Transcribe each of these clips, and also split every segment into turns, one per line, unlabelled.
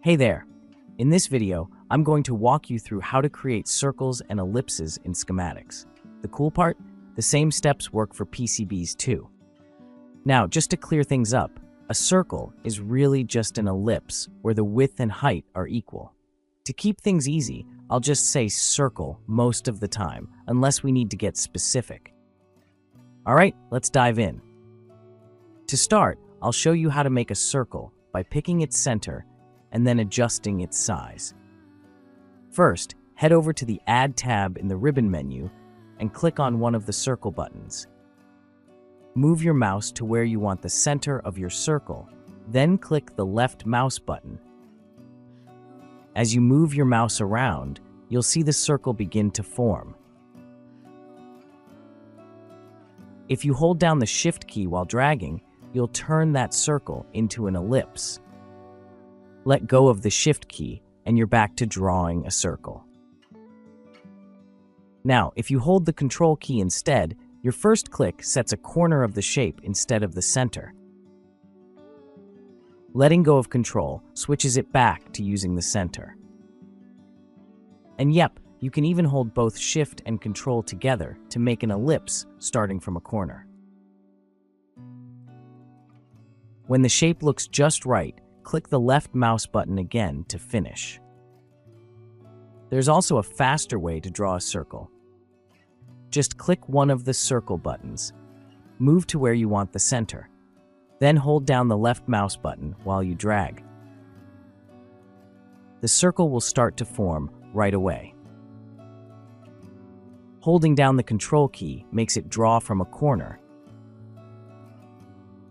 Hey there! In this video, I'm going to walk you through how to create circles and ellipses in schematics. The cool part? The same steps work for PCBs too. Now, just to clear things up, a circle is really just an ellipse where the width and height are equal. To keep things easy, I'll just say circle most of the time, unless we need to get specific. Alright, let's dive in. To start, I'll show you how to make a circle by picking its center and then adjusting its size. First, head over to the Add tab in the ribbon menu and click on one of the circle buttons. Move your mouse to where you want the center of your circle, then click the left mouse button. As you move your mouse around, you'll see the circle begin to form. If you hold down the Shift key while dragging, you'll turn that circle into an ellipse. Let go of the Shift key and you're back to drawing a circle. Now, if you hold the Control key instead, your first click sets a corner of the shape instead of the center. Letting go of Control switches it back to using the center. And yep, you can even hold both Shift and Control together to make an ellipse starting from a corner. When the shape looks just right, click the left mouse button again to finish. There's also a faster way to draw a circle. Just click one of the circle buttons. Move to where you want the center. Then hold down the left mouse button while you drag. The circle will start to form right away. Holding down the Control key makes it draw from a corner,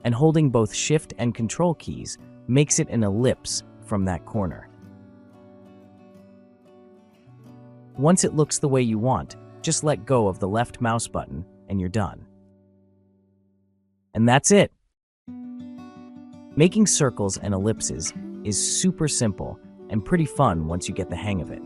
and holding both Shift and Control keys makes it an ellipse from that corner. Once it looks the way you want, just let go of the left mouse button and you're done. And that's it! Making circles and ellipses is super simple and pretty fun once you get the hang of it.